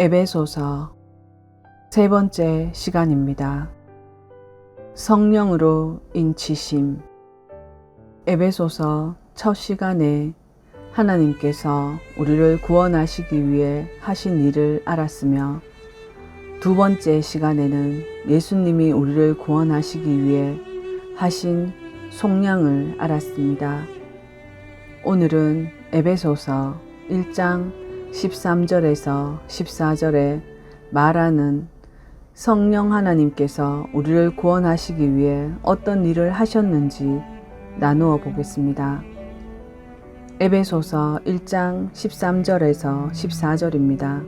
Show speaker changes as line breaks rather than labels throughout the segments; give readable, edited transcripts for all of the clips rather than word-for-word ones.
에베소서 세 번째 시간입니다. 성령으로 인치심. 에베소서 첫 시간에 하나님께서 우리를 구원하시기 위해 하신 일을 알았으며, 두 번째 시간에는 예수님이 우리를 구원하시기 위해 하신 속량을 알았습니다. 오늘은 에베소서 1장 13절에서 14절에 말하는 성령 하나님께서 우리를 구원하시기 위해 어떤 일을 하셨는지 나누어 보겠습니다. 에베소서 1장 13절에서 14절입니다.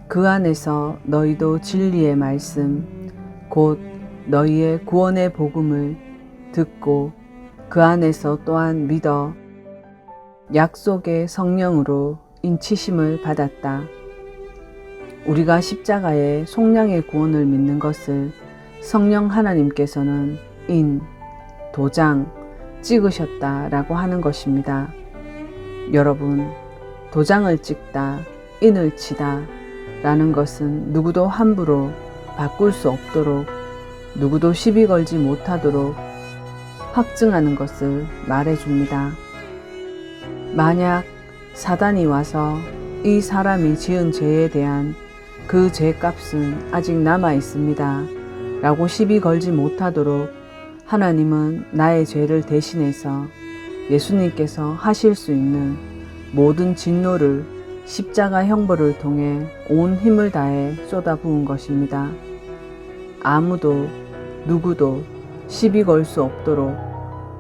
그 안에서 너희도 진리의 말씀 곧 너희의 구원의 복음을 듣고 그 안에서 또한 믿어 약속의 성령으로 인치심을 받았다. 우리가 십자가의 속량의 구원을 믿는 것을 성령 하나님께서는 도장 찍으셨다라고 하는 것입니다. 여러분, 도장을 찍다, 인을 치다 라는 것은 누구도 함부로 바꿀 수 없도록, 누구도 시비 걸지 못하도록 확증하는 것을 말해줍니다. 만약 사단이 와서 이 사람이 지은 죄에 대한 그 죄값은 아직 남아 있습니다 라고 시비 걸지 못하도록 하나님은 나의 죄를 대신해서 예수님께서 하실 수 있는 모든 진노를 십자가 형벌을 통해 온 힘을 다해 쏟아부은 것입니다. 아무도 누구도 시비 걸 수 없도록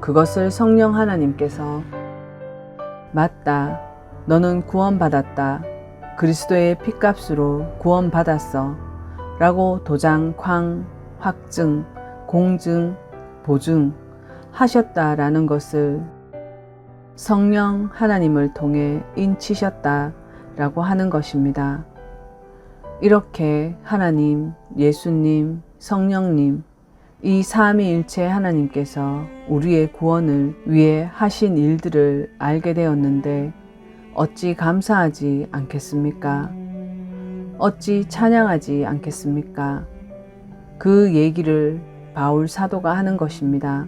그것을 성령 하나님께서 맞다, 너는 구원받았다, 그리스도의 핏값으로 구원받았어 라고 도장, 쾅, 확증, 공증, 보증 하셨다라는 것을 성령 하나님을 통해 인치셨다 라고 하는 것입니다. 이렇게 하나님, 예수님, 성령님, 이 삼위일체 하나님께서 우리의 구원을 위해 하신 일들을 알게 되었는데 어찌 감사하지 않겠습니까? 어찌 찬양하지 않겠습니까? 그 얘기를 바울 사도가 하는 것입니다.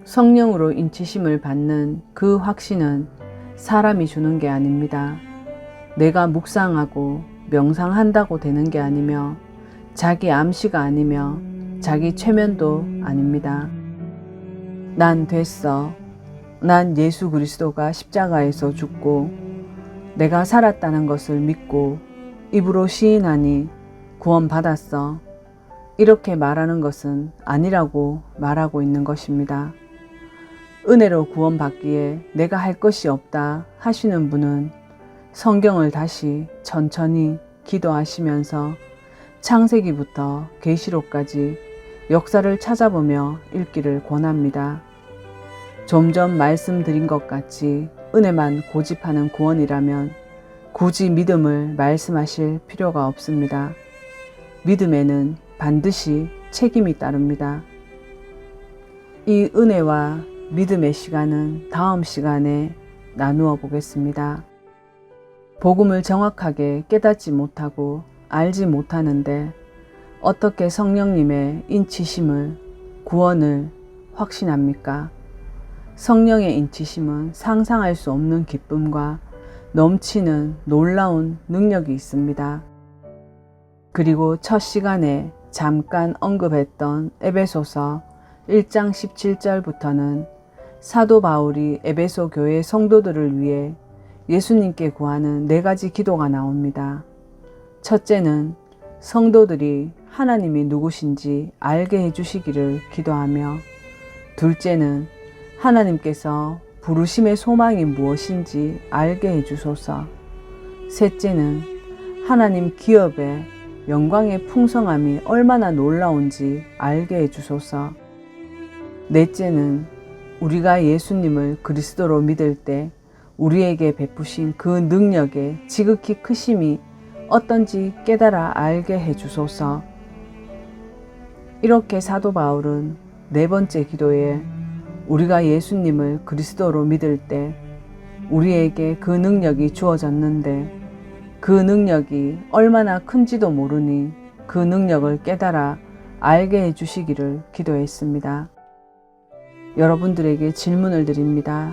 성령으로 인치심을 받는 그 확신은 사람이 주는 게 아닙니다. 내가 묵상하고 명상한다고 되는 게 아니며 자기 암시가 아니며 자기 최면도 아닙니다. 난 됐어. 난 예수 그리스도가 십자가에서 죽고 내가 살았다는 것을 믿고 입으로 시인하니 구원받았어. 이렇게 말하는 것은 아니라고 말하고 있는 것입니다. 은혜로 구원받기에 내가 할 것이 없다 하시는 분은 성경을 다시 천천히 기도하시면서 창세기부터 계시록까지 역사를 찾아보며 읽기를 권합니다. 좀 전 말씀드린 것 같이 은혜만 고집하는 구원이라면 굳이 믿음을 말씀하실 필요가 없습니다. 믿음에는 반드시 책임이 따릅니다. 이 은혜와 믿음의 시간은 다음 시간에 나누어 보겠습니다. 복음을 정확하게 깨닫지 못하고 알지 못하는데 어떻게 성령님의 인치심을, 구원을 확신합니까? 성령의 인치심은 상상할 수 없는 기쁨과 넘치는 놀라운 능력이 있습니다. 그리고 첫 시간에 잠깐 언급했던 에베소서 1장 17절부터는 사도 바울이 에베소 교회 성도들을 위해 예수님께 구하는 4가지 기도가 나옵니다. 첫째는 성도들이 하나님이 누구신지 알게 해주시기를 기도하며, 둘째는 하나님께서 부르심의 소망이 무엇인지 알게 해주소서, 셋째는 하나님 기업의 영광의 풍성함이 얼마나 놀라운지 알게 해주소서, 넷째는 우리가 예수님을 그리스도로 믿을 때 우리에게 베푸신 그 능력의 지극히 크심이 어떤지 깨달아 알게 해주소서. 이렇게 사도 바울은 4번째 기도에 우리가 예수님을 그리스도로 믿을 때 우리에게 그 능력이 주어졌는데 그 능력이 얼마나 큰지도 모르니 그 능력을 깨달아 알게 해주시기를 기도했습니다. 여러분들에게 질문을 드립니다.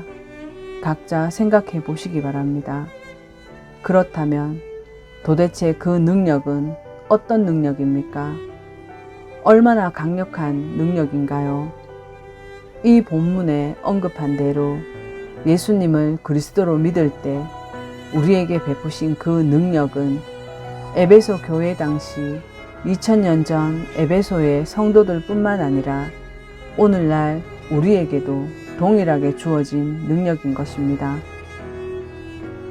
각자 생각해 보시기 바랍니다. 그렇다면 도대체 그 능력은 어떤 능력입니까? 얼마나 강력한 능력인가요? 이 본문에 언급한 대로 예수님을 그리스도로 믿을 때 우리에게 베푸신 그 능력은 에베소 교회 당시 2000년 전 에베소의 성도들 뿐만 아니라 오늘날 우리에게도 동일하게 주어진 능력인 것입니다.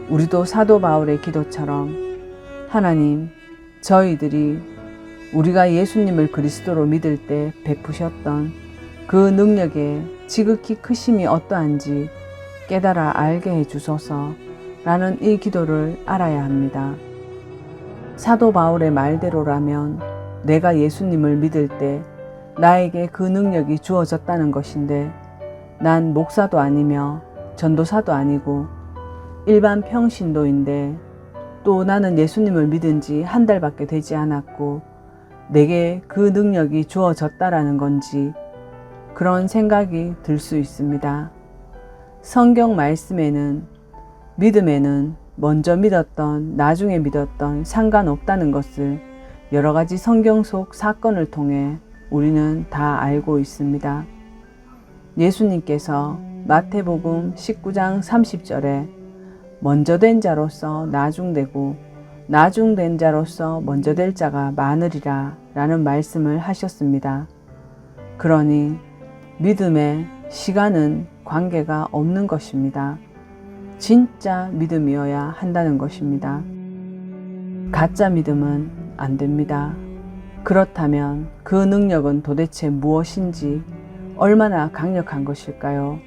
우리도 사도 바울의 기도처럼 하나님, 저희들이 우리가 예수님을 그리스도로 믿을 때 베푸셨던 그 능력의 지극히 크심이 어떠한지 깨달아 알게 해주소서 라는 이 기도를 알아야 합니다. 사도 바울의 말대로라면 내가 예수님을 믿을 때 나에게 그 능력이 주어졌다는 것인데 난 목사도 아니며 전도사도 아니고 일반 평신도인데 또 나는 예수님을 믿은 지 한 달밖에 되지 않았고 내게 그 능력이 주어졌다라는 건지 그런 생각이 들 수 있습니다. 성경 말씀에는 믿음에는 먼저 믿었던 나중에 믿었던 상관없다는 것을 여러 가지 성경 속 사건을 통해 우리는 다 알고 있습니다. 예수님께서 마태복음 19장 30절에 먼저 된 자로서 나중되고 나중된 자로서 먼저 될 자가 많으리라 라는 말씀을 하셨습니다. 그러니 믿음에 시간은 관계가 없는 것입니다. 진짜 믿음이어야 한다는 것입니다. 가짜 믿음은 안 됩니다. 그렇다면 그 능력은 도대체 무엇인지 얼마나 강력한 것일까요?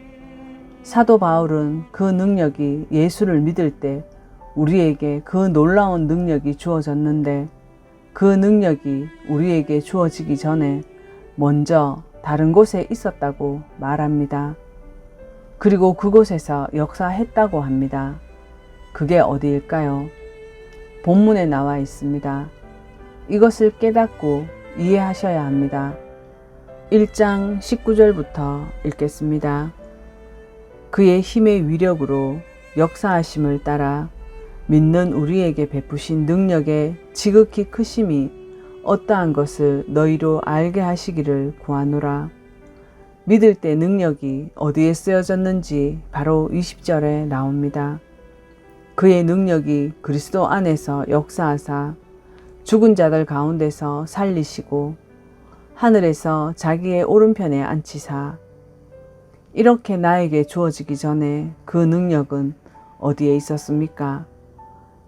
사도 바울은 그 능력이 예수를 믿을 때 우리에게 그 놀라운 능력이 주어졌는데 그 능력이 우리에게 주어지기 전에 먼저 다른 곳에 있었다고 말합니다. 그리고 그곳에서 역사했다고 합니다. 그게 어디일까요? 본문에 나와 있습니다. 이것을 깨닫고 이해하셔야 합니다. 1장 19절부터 읽겠습니다. 그의 힘의 위력으로 역사하심을 따라 믿는 우리에게 베푸신 능력의 지극히 크심이 어떠한 것을 너희로 알게 하시기를 구하노라. 믿을 때 능력이 어디에 쓰여졌는지 바로 20절에 나옵니다. 그의 능력이 그리스도 안에서 역사하사 죽은 자들 가운데서 살리시고 하늘에서 자기의 오른편에 앉히사. 이렇게 나에게 주어지기 전에 그 능력은 어디에 있었습니까?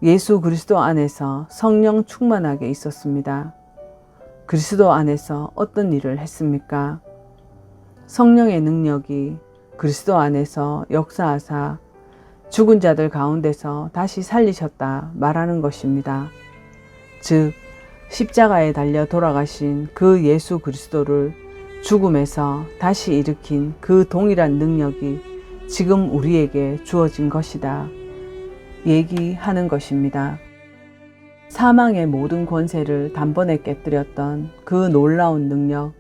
예수 그리스도 안에서 성령 충만하게 있었습니다. 그리스도 안에서 어떤 일을 했습니까? 성령의 능력이 그리스도 안에서 역사하사 죽은 자들 가운데서 다시 살리셨다 말하는 것입니다. 즉 십자가에 달려 돌아가신 그 예수 그리스도를 죽음에서 다시 일으킨 그 동일한 능력이 지금 우리에게 주어진 것이다 얘기하는 것입니다. 사망의 모든 권세를 단번에 깨뜨렸던 그 놀라운 능력,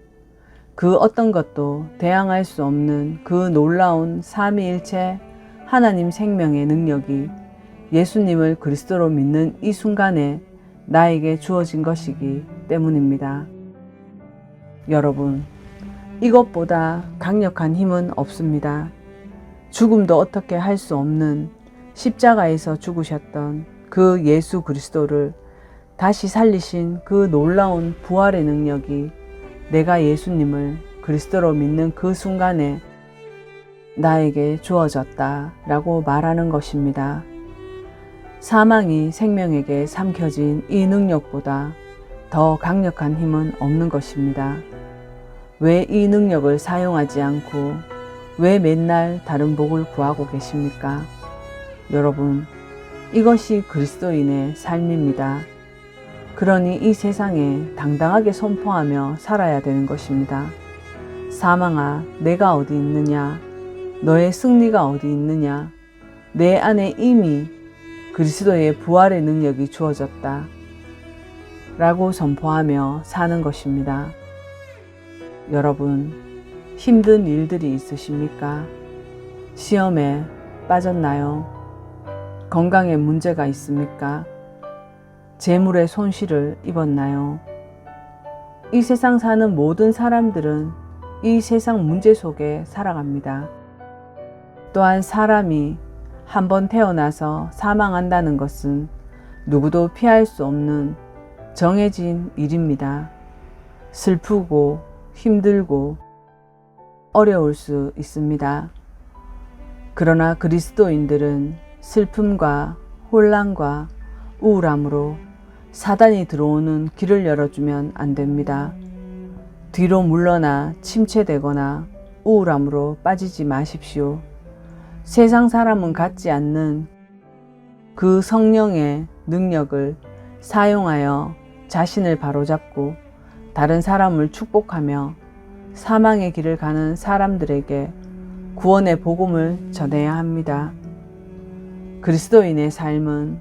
그 어떤 것도 대항할 수 없는 그 놀라운 삼위일체 하나님 생명의 능력이 예수님을 그리스도로 믿는 이 순간에 나에게 주어진 것이기 때문입니다. 여러분, 이것보다 강력한 힘은 없습니다. 죽음도 어떻게 할 수 없는 십자가에서 죽으셨던 그 예수 그리스도를 다시 살리신 그 놀라운 부활의 능력이 내가 예수님을 그리스도로 믿는 그 순간에 나에게 주어졌다 라고 말하는 것입니다. 사망이 생명에게 삼켜진 이 능력보다 더 강력한 힘은 없는 것입니다. 왜 이 능력을 사용하지 않고 왜 맨날 다른 복을 구하고 계십니까? 여러분, 이것이 그리스도인의 삶입니다. 그러니 이 세상에 당당하게 선포하며 살아야 되는 것입니다. 사망아, 내가 어디 있느냐? 너의 승리가 어디 있느냐? 내 안에 이미 그리스도의 부활의 능력이 주어졌다 라고 선포하며 사는 것입니다. 여러분, 힘든 일들이 있으십니까? 시험에 빠졌나요? 건강에 문제가 있습니까? 재물의 손실을 입었나요? 이 세상 사는 모든 사람들은 이 세상 문제 속에 살아갑니다. 또한 사람이 한번 태어나서 사망한다는 것은 누구도 피할 수 없는 정해진 일입니다. 슬프고 힘들고 어려울 수 있습니다. 그러나 그리스도인들은 슬픔과 혼란과 우울함으로 사단이 들어오는 길을 열어주면 안 됩니다. 뒤로 물러나 침체되거나 우울함으로 빠지지 마십시오. 세상 사람은 갖지 않는 그 성령의 능력을 사용하여 자신을 바로잡고 다른 사람을 축복하며 사망의 길을 가는 사람들에게 구원의 복음을 전해야 합니다. 그리스도인의 삶은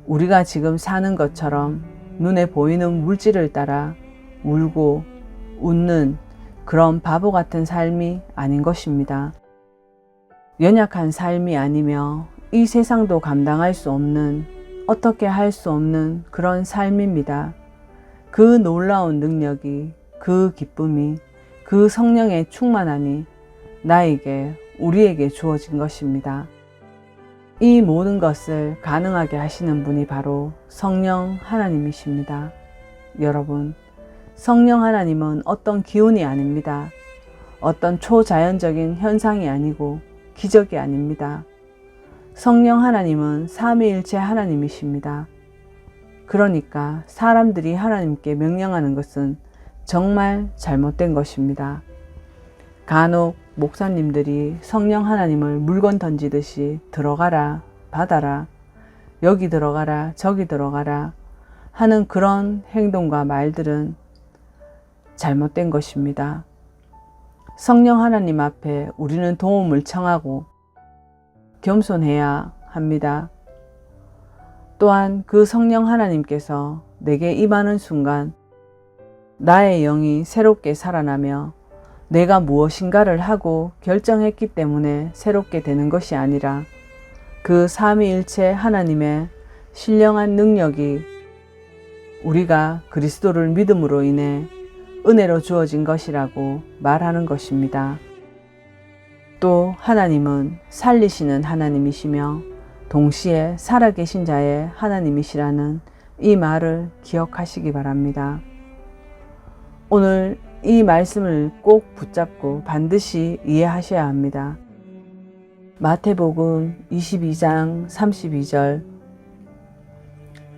우리가 지금 사는 것처럼 눈에 보이는 물질을 따라 울고 웃는 그런 바보 같은 삶이 아닌 것입니다. 연약한 삶이 아니며 이 세상도 감당할 수 없는, 어떻게 할 수 없는 그런 삶입니다. 그 놀라운 능력이, 그 기쁨이, 그 성령의 충만함이 나에게, 우리에게 주어진 것입니다. 이 모든 것을 가능하게 하시는 분이 바로 성령 하나님이십니다. 여러분, 성령 하나님은 어떤 기운이 아닙니다. 어떤 초자연적인 현상이 아니고 기적이 아닙니다. 성령 하나님은 삼위일체 하나님이십니다. 그러니까 사람들이 하나님께 명령하는 것은 정말 잘못된 것입니다. 간혹 목사님들이 성령 하나님을 물건 던지듯이 들어가라, 받아라, 여기 들어가라, 저기 들어가라 하는 그런 행동과 말들은 잘못된 것입니다. 성령 하나님 앞에 우리는 도움을 청하고 겸손해야 합니다. 또한 그 성령 하나님께서 내게 임하는 순간 나의 영이 새롭게 살아나며 내가 무엇인가를 하고 결정했기 때문에 새롭게 되는 것이 아니라 그 삼위일체 하나님의 신령한 능력이 우리가 그리스도를 믿음으로 인해 은혜로 주어진 것이라고 말하는 것입니다. 또 하나님은 살리시는 하나님이시며 동시에 살아계신 자의 하나님이시라는 이 말을 기억하시기 바랍니다. 오늘 이 말씀을 꼭 붙잡고 반드시 이해하셔야 합니다. 마태복음 22장 32절,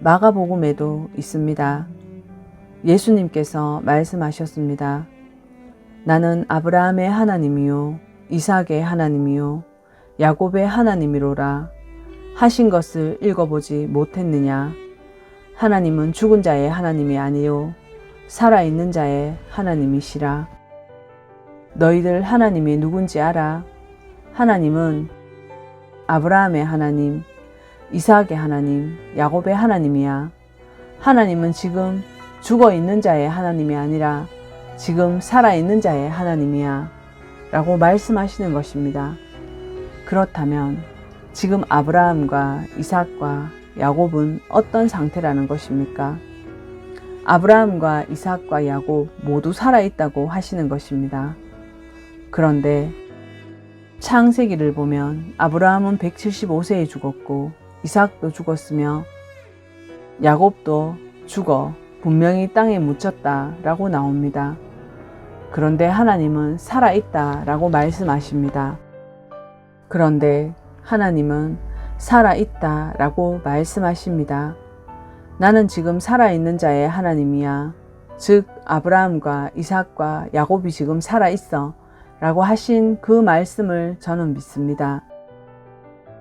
마가복음에도 있습니다. 예수님께서 말씀하셨습니다. 나는 아브라함의 하나님이요 이삭의 하나님이요 야곱의 하나님이로라 하신 것을 읽어보지 못했느냐. 하나님은 죽은 자의 하나님이 아니요 살아있는 자의 하나님이시라. 너희들 하나님이 누군지 알아? 하나님은 아브라함의 하나님, 이삭의 하나님, 야곱의 하나님이야. 하나님은 지금 죽어있는 자의 하나님이 아니라 지금 살아있는 자의 하나님이야 라고 말씀하시는 것입니다. 그렇다면 지금 아브라함과 이삭과 야곱은 어떤 상태라는 것입니까? 아브라함과 이삭과 야곱 모두 살아있다고 하시는 것입니다. 그런데 창세기를 보면 아브라함은 175세에 죽었고 이삭도 죽었으며 야곱도 죽어 분명히 땅에 묻혔다 라고 나옵니다. 그런데 하나님은 살아있다 라고 말씀하십니다. 그런데 하나님은 살아있다 라고 말씀하십니다. 나는 지금 살아있는 자의 하나님이야. 즉 아브라함과 이삭과 야곱이 지금 살아있어 라고 하신 그 말씀을 저는 믿습니다.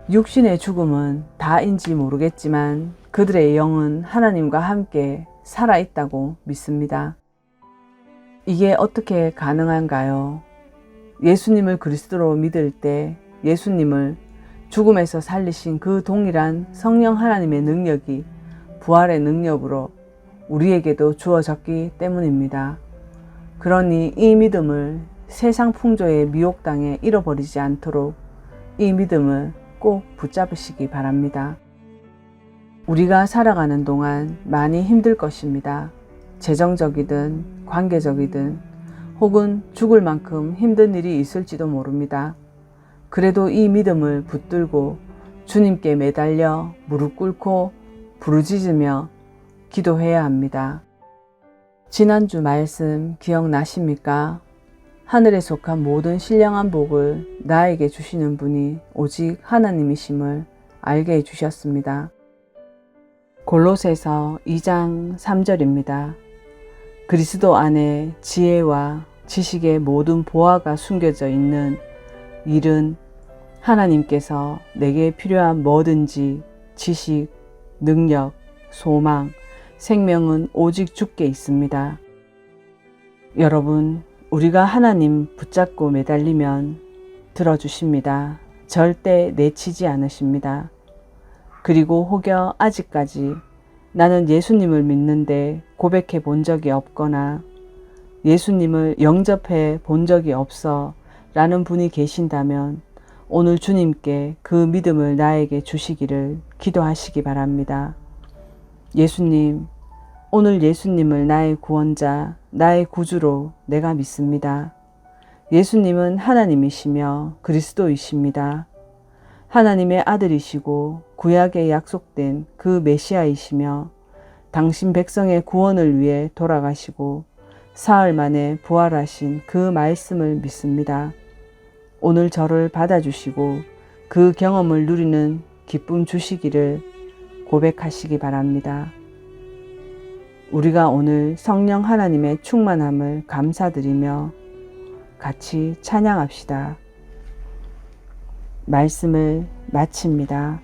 육신의 죽음은 다인지 모르겠지만 그들의 영은 하나님과 함께 살아있다고 믿습니다. 이게 어떻게 가능한가요? 예수님을 그리스도로 믿을 때 예수님을 죽음에서 살리신 그 동일한 성령 하나님의 능력이 부활의 능력으로 우리에게도 주어졌기 때문입니다. 그러니 이 믿음을 세상 풍조의 미혹당에 잃어버리지 않도록 이 믿음을 꼭 붙잡으시기 바랍니다. 우리가 살아가는 동안 많이 힘들 것입니다. 재정적이든 관계적이든 혹은 죽을 만큼 힘든 일이 있을지도 모릅니다. 그래도 이 믿음을 붙들고 주님께 매달려 무릎 꿇고 부르짖으며 기도해야 합니다. 지난주 말씀 기억나십니까? 하늘에 속한 모든 신령한 복을 나에게 주시는 분이 오직 하나님이심을 알게 해주셨습니다. 골로새서 2장 3절입니다. 그리스도 안에 지혜와 지식의 모든 보화가 숨겨져 있는 일은 하나님께서 내게 필요한 뭐든지 지식, 능력, 소망, 생명은 오직 주께 있습니다. 여러분, 우리가 하나님 붙잡고 매달리면 들어주십니다. 절대 내치지 않으십니다. 그리고 혹여 아직까지 나는 예수님을 믿는데 고백해 본 적이 없거나 예수님을 영접해 본 적이 없어 라는 분이 계신다면 오늘 주님께 그 믿음을 나에게 주시기를 기도하시기 바랍니다. 예수님, 오늘 예수님을 나의 구원자, 나의 구주로 내가 믿습니다. 예수님은 하나님이시며 그리스도이십니다. 하나님의 아들이시고 구약에 약속된 그 메시아이시며 당신 백성의 구원을 위해 돌아가시고 사흘 만에 부활하신 그 말씀을 믿습니다. 오늘 저를 받아주시고 그 경험을 누리는 기쁨 주시기를 고백하시기 바랍니다. 우리가 오늘 성령 하나님의 충만함을 감사드리며 같이 찬양합시다. 말씀을 마칩니다.